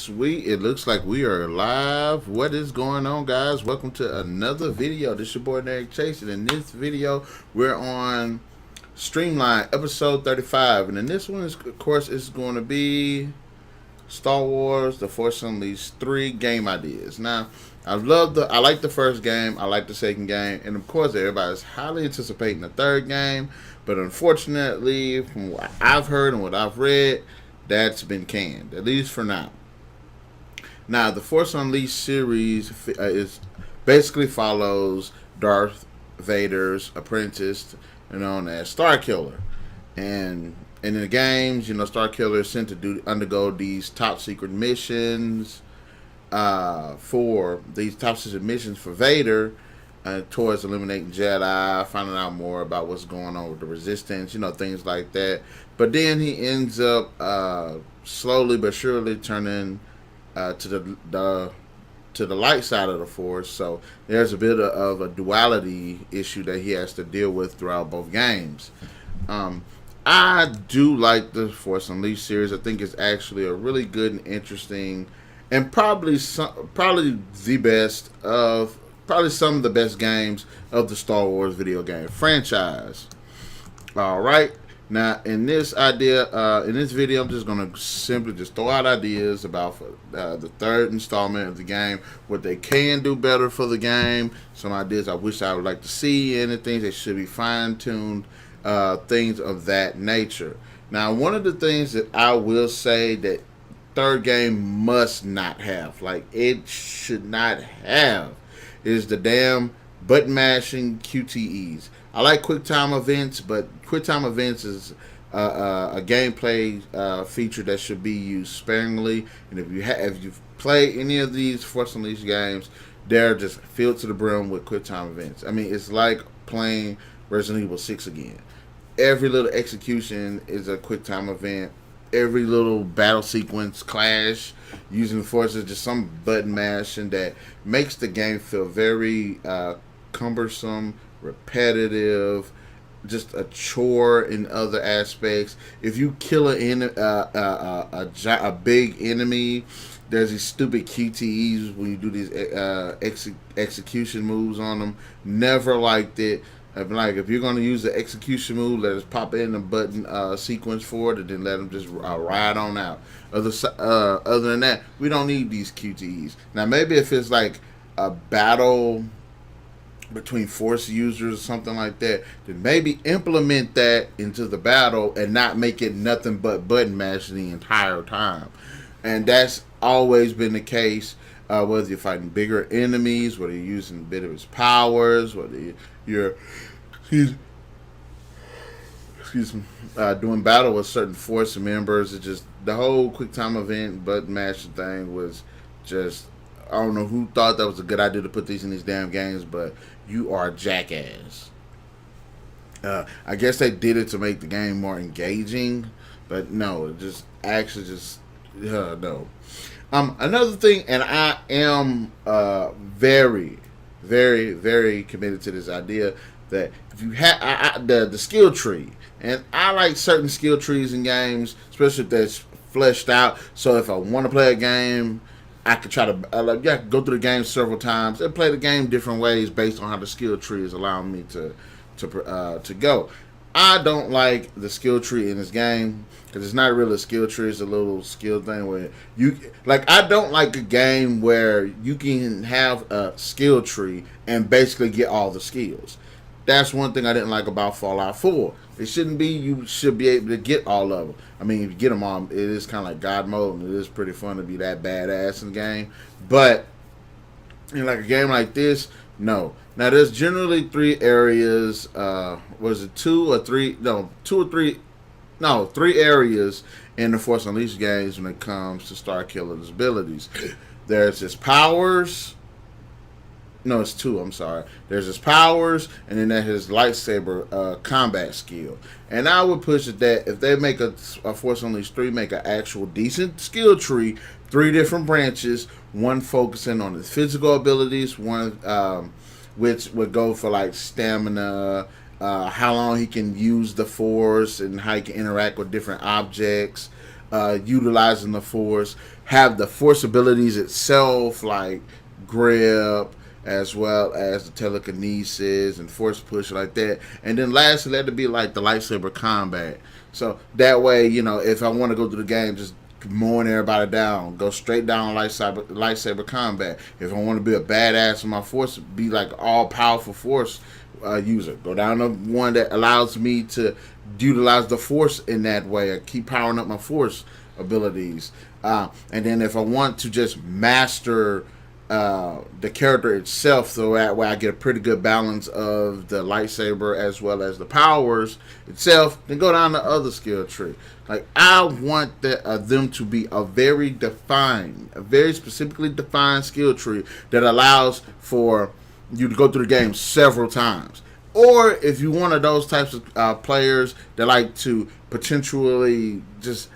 It looks like we are live. What is going on, guys? Welcome to another video. This is your boy NarikChase, and in this video, we're on Streamline episode 35. And in this one, of course, is going to be Star Wars: The Force Unleashed 3 game ideas. Now, I like the first game. I like the second game, and of course, everybody's highly anticipating the third game. But unfortunately, from what I've heard and what I've read, that's been canned, at least for now. Now, the Force Unleashed series is basically follows Darth Vader's apprentice, known as Starkiller, and in the games, Starkiller is sent to undergo these top secret missions for Vader. Towards eliminating Jedi, finding out more about what's going on with the Resistance, things like that. But then he ends up slowly but surely turning to the light side of the Force. So there's a bit of a duality issue that he has to deal with throughout both games. I do like the Force Unleashed series. I think it's actually a really good and interesting, and probably some of the best games of the Star Wars video game franchise. All right, now in this video, I'm just gonna simply just throw out ideas about the third installment of the game, what they can do better for the game, some ideas I wish I would like to see, and the things that should be fine-tuned, things of that nature. Now, one of the things that I will say that third game must not have, like it should not have, is the damn button mashing QTEs. I like QuickTime events, but QuickTime events is a gameplay feature that should be used sparingly. And if you've played any of these Force Unleashed games, they're just filled to the brim with QuickTime events. I mean, it's like playing Resident Evil 6 again. Every little execution is a QuickTime event. Every little battle sequence, clash, using the Force is just some button mashing that makes the game feel very cumbersome, repetitive, just a chore in other aspects. If you kill a big enemy, there's these stupid QTEs when you do these execution moves on them. Never liked it. If you're going to use the execution move, let us pop in the button sequence for it, and then let them just ride on out. Other than that, we don't need these QTEs. Now, maybe if it's like a battle between Force users or something like that, then maybe implement that into the battle and not make it nothing but button mashing the entire time. And that's always been the case, whether you're fighting bigger enemies, whether you're using a bit of his powers, whether you're doing battle with certain Force members. It just, the whole QuickTime event button mashing thing was just, I don't know who thought that was a good idea to put these in these damn games, but you are a jackass. I guess they did it to make the game more engaging, but no, no. Another thing, and I am very, very, very committed to this idea that if you have the skill tree, and I like certain skill trees in games, especially if that's fleshed out. So if I want to play a game, I could try to go through the game several times and play the game different ways based on how the skill tree is allowing me to go. I don't like the skill tree in this game because it's not really a skill tree. It's a little skill thing where I don't like a game where you can have a skill tree and basically get all the skills. That's one thing I didn't like about Fallout 4. It shouldn't be. You should be able to get all of them. I mean, if you get them all, it is kind of like God mode, and it is pretty fun to be that badass in the game. But in like a game like this, no. Now there's generally 3 areas. Was it 2 or 3? No, 2 or 3. No, 3 areas in the Force Unleashed games when it comes to Starkiller's abilities. There's his powers. No, it's 2. I'm sorry. There's his powers, and then there's his lightsaber combat skill. And I would push it that if they make a Force Unleashed 3, make an actual decent skill tree, 3 different branches, one focusing on his physical abilities, one which would go for like stamina, how long he can use the Force, and how he can interact with different objects. utilizing the Force, have the Force abilities itself, like grip, as well as the telekinesis and force push like that. And then lastly, let it be like the lightsaber combat. So that way, if I want to go through the game, just mowing everybody down, go straight down lightsaber combat. If I want to be a badass in my force, be like all powerful force user, go down to one that allows me to utilize the force in that way. I keep powering up my force abilities. And then if I want to just master the character itself, so that way I get a pretty good balance of the lightsaber as well as the powers itself, then go down the other skill tree. Like, I want them to be a very specifically defined skill tree that allows for you to go through the game several times. Or if you're one of those types of players that like to potentially just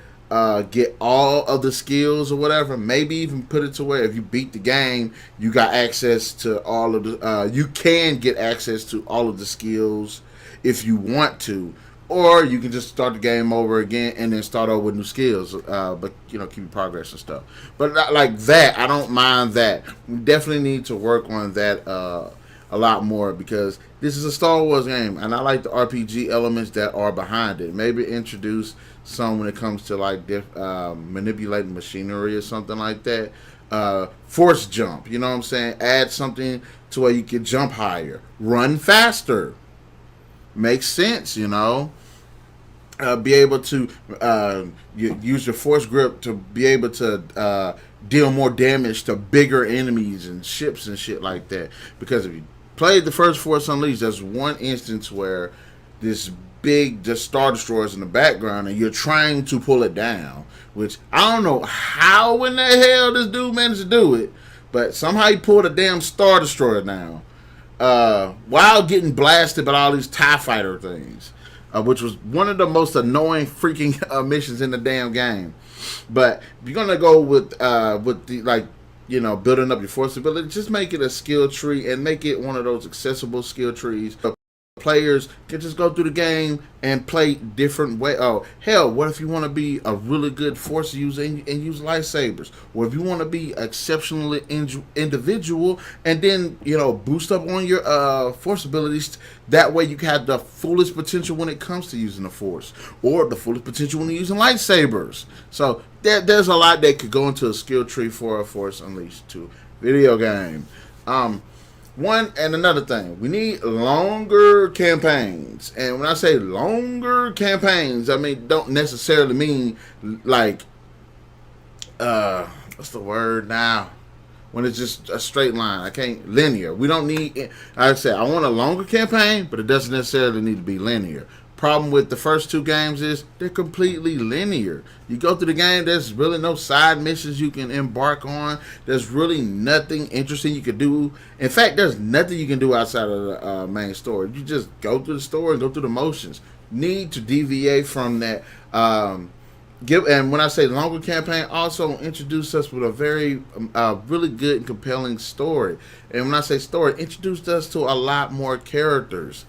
get all of the skills or whatever, maybe even put it to where if you beat the game, you got access to all of the you can get access to all of the skills if you want to, or you can just start the game over again and then start over with new skills, but keep your progress and stuff. But like that, I don't mind that. We definitely need to work on that a lot more, because this is a Star Wars game and I like the RPG elements that are behind it. Maybe introduce some when it comes to like manipulating machinery or something like that. Force jump, you know what I'm saying? Add something to where you can jump higher, run faster. Makes sense, be able to use your force grip to be able to deal more damage to bigger enemies and ships and shit like that. Because if you played the first Force Unleashed, there's one instance where this big just Star Destroyers in the background and you're trying to pull it down, which I don't know how in the hell this dude managed to do it, but somehow he pulled a damn Star Destroyer down while getting blasted by all these TIE fighter things, which was one of the most annoying freaking missions in the damn game. But if you're gonna go with the building up your force ability, just make it a skill tree and make it one of those accessible skill trees. Players can just go through the game and play different way. Oh hell, what if you want to be a really good force user and use lightsabers? Or if you want to be exceptionally individual and then boost up on your force abilities, that way you can have the fullest potential when it comes to using the force, or the fullest potential when you're using lightsabers. So there's a lot that could go into a skill tree for a Force Unleashed 2 video game. One and another thing, we need longer campaigns. And when I say longer campaigns, I mean don't necessarily mean like what's the word now? When it's just a straight line. I can't linear. We don't need, like I said, I want a longer campaign, but it doesn't necessarily need to be linear. Problem with the first two games is they're completely linear. You go through the game, there's really no side missions you can embark on. There's really nothing interesting you can do. In fact, there's nothing you can do outside of the main story. You just go through the story and go through the motions. Need to deviate from that. And when I say longer campaign, also introduce us with a very really good and compelling story. And when I say story, introduced us to a lot more characters.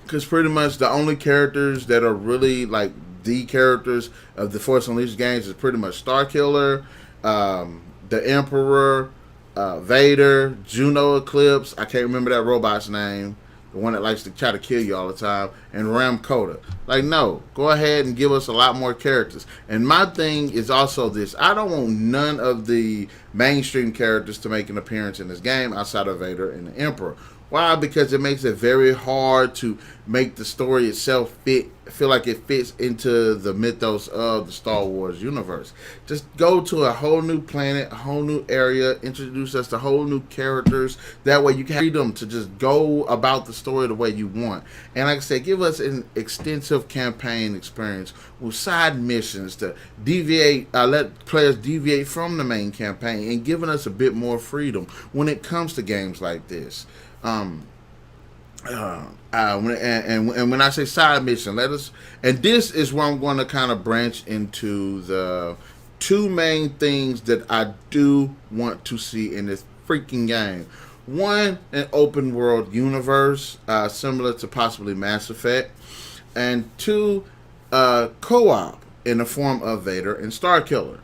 Because pretty much the only characters that are really like the characters of the Force Unleashed games is pretty much Starkiller, the Emperor, Vader, Juno Eclipse. I can't remember that robot's name. The one that likes to try to kill you all the time. And Ram Koda. Like, no. Go ahead and give us a lot more characters. And my thing is also this. I don't want none of the mainstream characters to make an appearance in this game outside of Vader and the Emperor. Why? Because it makes it very hard to make the story itself feel like it fits into the mythos of the Star Wars universe. Just go to a whole new planet, a whole new area, introduce us to whole new characters. That way you can have freedom to just go about the story the way you want. And like I said, give us an extensive campaign experience with side missions to deviate, let players deviate from the main campaign, and giving us a bit more freedom when it comes to games like this. When I say side mission, and this is where I'm going to kind of branch into the two main things that I do want to see in this freaking game. One, an open world universe, similar to possibly Mass Effect, and two, co-op in the form of Vader and Starkiller.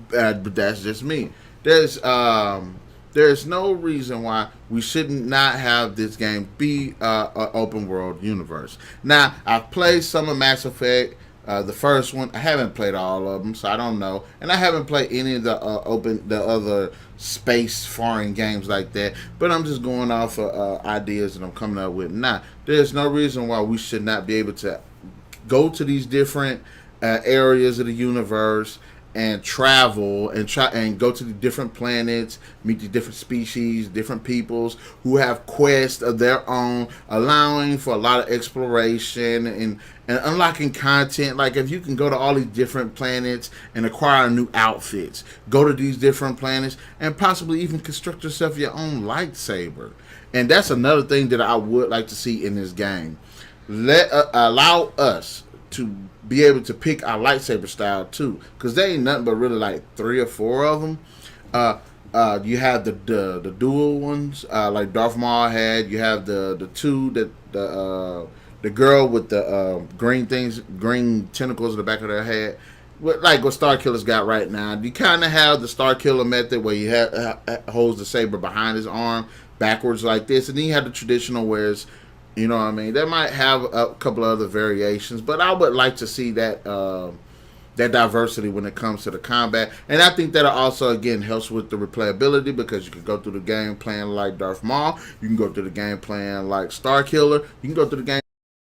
But that's just me. There's no reason why we shouldn't not have this game be an open world universe. Now, I've played some of Mass Effect, the first one. I haven't played all of them, so I don't know. And I haven't played any of the other space foreign games like that. But I'm just going off of ideas that I'm coming up with. Now, there's no reason why we should not be able to go to these different areas of the universe and travel and try and go to the different planets, meet the different species, different peoples who have quests of their own, allowing for a lot of exploration and unlocking content. Like if you can go to all these different planets and acquire new outfits, go to these different planets and possibly even construct yourself your own lightsaber. And that's another thing that I would like to see in this game. Allow us to be able to pick our lightsaber style too, because there ain't nothing but really like 3 or 4 of them. You have the dual ones, like Darth Maul had. You have the two that the girl with the green tentacles in the back of their head, like what Starkiller's got right now. You kind of have the Starkiller method where he holds the saber behind his arm backwards like this, and then you have the traditional where it's, you know what I mean? They might have a couple of other variations, but I would like to see that that diversity when it comes to the combat. And I think that also, again, helps with the replayability, because you can go through the game playing like Darth Maul. You can go through the game playing like Starkiller. You can go through the game.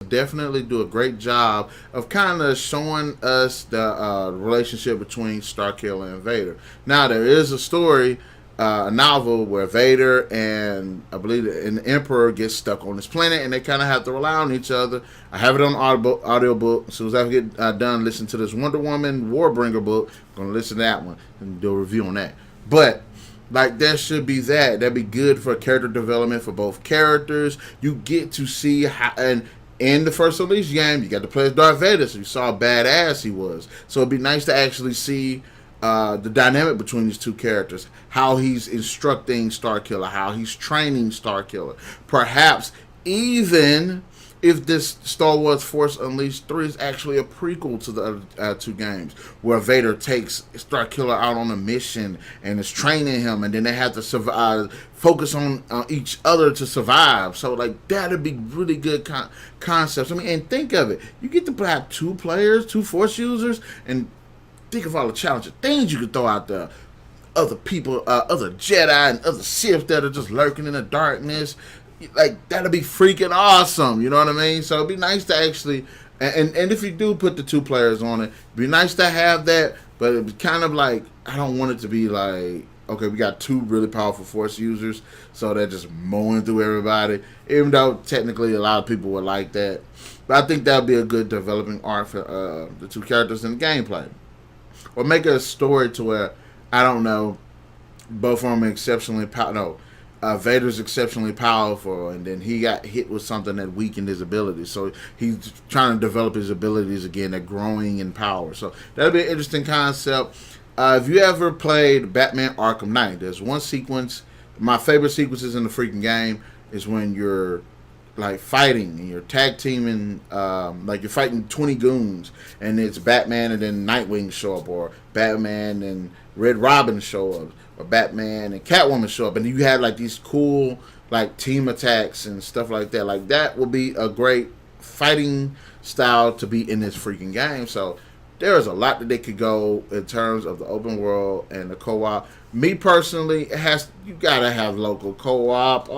Definitely do a great job of kind of showing us the relationship between Starkiller and Vader. Now, there is a story, a novel where Vader and I believe the Emperor get stuck on this planet, and they kind of have to rely on each other. I have it on audiobook. As soon as I get done listening to this Wonder Woman Warbringer book, I'm going to listen to that one and do a review on that. But like, there should be that. That'd be good for character development for both characters. You get to see how, and in the first Unleashed game, you got to play as Darth Vader, so you saw how badass he was. So it'd be nice to actually see the dynamic between these two characters, how he's instructing Starkiller, how he's training Starkiller. Perhaps even if this Star Wars Force Unleashed 3 is actually a prequel to the other 2 games, where Vader takes Starkiller out on a mission and is training him, and then they have to survive, focus on each other to survive. So, like, that'd be really good concepts. I mean, and think of it. You get to have 2 players, 2 Force users, and think of all the challenging things you could throw out there. Other people, other Jedi and other Sith that are just lurking in the darkness. Like, that'd be freaking awesome. You know what I mean? So it'd be nice to actually, and if you do put the 2 players on it, it'd be nice to have that. But it'd be kind of like, I don't want it to be like, okay, we got 2 really powerful Force users, so they're just mowing through everybody. Even though technically a lot of people would like that, but I think that'd be a good developing arc for the 2 characters in the gameplay. Or make a story to where, I don't know, both of them are exceptionally powerful. No, Vader's exceptionally powerful, and then he got hit with something that weakened his abilities. So he's trying to develop his abilities again. They're growing in power. So that'd be an interesting concept. If you ever played Batman Arkham Knight, there's one sequence. My favorite sequences in the freaking game is when you're like fighting and you're tag teaming, like you're fighting 20 goons, and it's Batman and then Nightwing show up, or Batman and Red Robin show up, or Batman and Catwoman show up, and you had like these cool like team attacks and stuff like that. Like, that would be a great fighting style to be in this freaking game. So there's a lot that they could go in terms of the open world and the co-op. Me personally, you gotta have local co-op,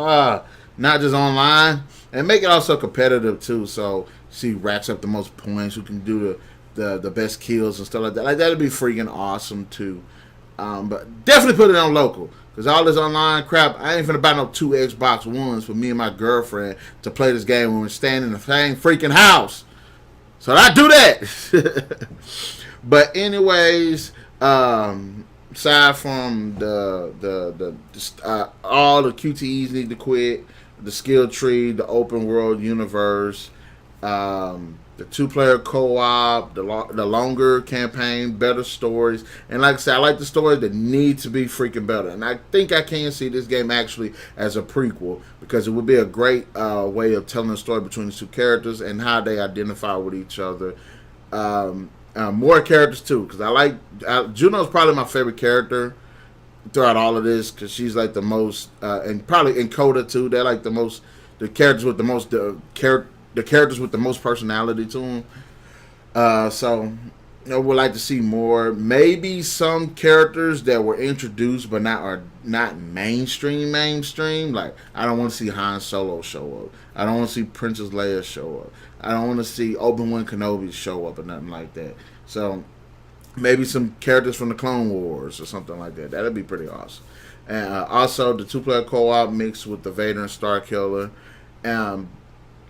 not just online, and make it also competitive too. So see, racks up the most points, who can do the best kills and stuff like that. Like, that'd be freaking awesome too. But definitely put it on local, because all this online crap, I ain't finna buy no 2 Xbox Ones for me and my girlfriend to play this game when we're staying in the same freaking house. So I do that. But anyways, aside from all the QTEs need to quit, the skill tree, the open world universe, the 2-player co-op, the longer campaign, better stories. And like I said, I like the stories that need to be freaking better. And I think I can see this game actually as a prequel, because it would be a great way of telling a story between the 2 characters and how they identify with each other. More characters too, because Juno's probably my favorite character throughout all of this, because she's like the most, and probably in Coda too. They're like the characters with the characters with the most personality to them. So would like to see more. Maybe some characters that were introduced but are not mainstream. Like, I don't want to see Han Solo show up. I don't want to see Princess Leia show up. I don't want to see Obi-Wan Kenobi show up or nothing like that. So maybe some characters from the Clone Wars or something like that. That'd be pretty awesome. And also the 2-player co-op mixed with the Vader and Starkiller. And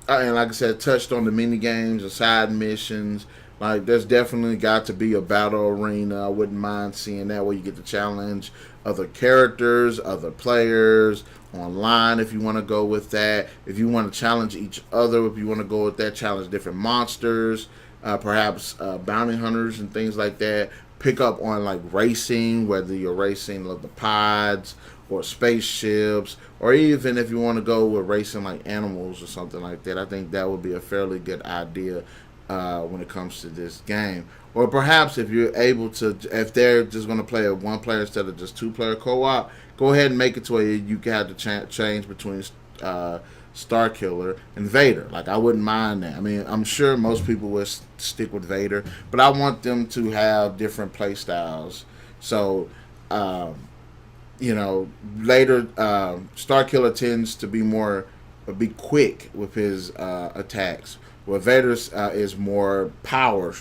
like I said, touched on the mini games, the side missions. Like, there's definitely got to be a battle arena. I wouldn't mind seeing that, where you get to challenge other characters, other players online if you want to go with that. If you want to challenge each other, if you want to go with that, challenge different monsters, perhaps bounty hunters and things like that. Pick up on like racing, whether you're racing like the pods or spaceships, or even if you want to go with racing like animals or something like that. I think that would be a fairly good idea when it comes to this game. Or perhaps if you're able to, if they're just going to play a 1-player instead of just 2-player co-op, go ahead and make it to where you can have to change between Starkiller and Vader. Like, I wouldn't mind that. I mean, I'm sure most people would stick with Vader, but I want them to have different play styles. So, later, Starkiller tends to be quick with his attacks, where Vader is more power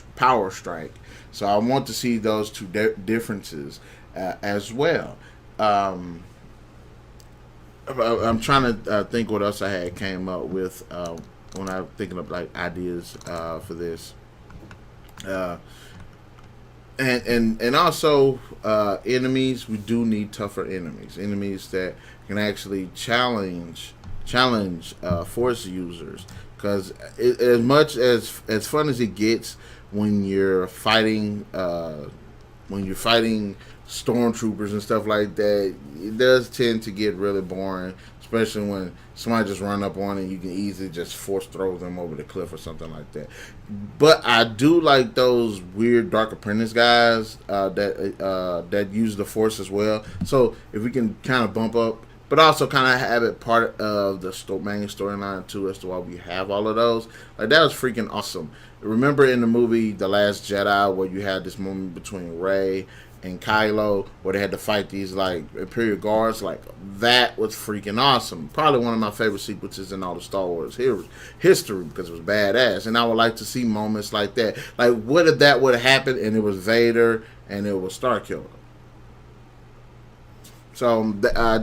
strike. So I want to see those two differences as well. I'm trying to think what else I had came up with when I'm thinking of like ideas for this. And also enemies. We do need tougher enemies that can actually challenge force users. Because as much as fun as it gets when you're fighting stormtroopers and stuff like that, it does tend to get really boring, especially when somebody just run up on it and you can easily just force throw them over the cliff or something like that. But I do like those weird Dark Apprentice guys that use the force as well. So if we can kind of bump up, but also kind of have it part of the main storyline too, as to why we have all of those. Like, that was freaking awesome. Remember in the movie The Last Jedi, where you had this moment between Rey and Kylo, where they had to fight these like Imperial guards? Like, that was freaking awesome. Probably one of my favorite sequences in all the Star Wars history, because it was badass. And I would like to see moments like that. Like, what if that would have happened and it was Vader and it was Starkiller? So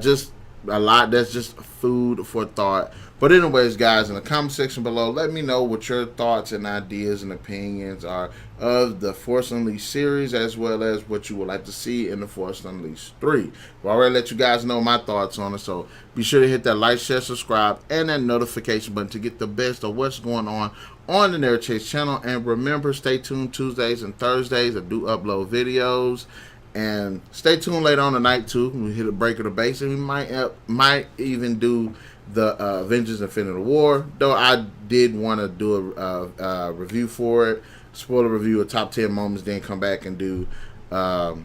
just a lot. That's just food for thought. But anyways, guys, in the comment section below, let me know what your thoughts and ideas and opinions are of the Force Unleashed series, as well as what you would like to see in the Force Unleashed 3. I've already let you guys know my thoughts on it, so be sure to hit that like, share, subscribe, and that notification button to get the best of what's going on the NarikChase channel. And remember, stay tuned Tuesdays and Thursdays. I do upload videos. And stay tuned later on tonight too. We hit a break of the base, and we might even do the Avengers Infinity War. Though I did want to do a review for it, spoiler review of top 10 moments, then come back and do the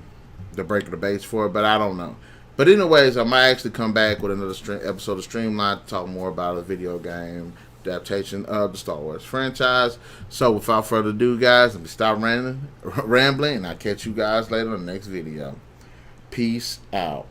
break of the base for it. But I don't know. But anyways, I might actually come back with another episode of Streamline to talk more about a video game adaptation of the Star Wars franchise. So without further ado, guys, let me stop rambling, and I'll catch you guys later in the next video. Peace out.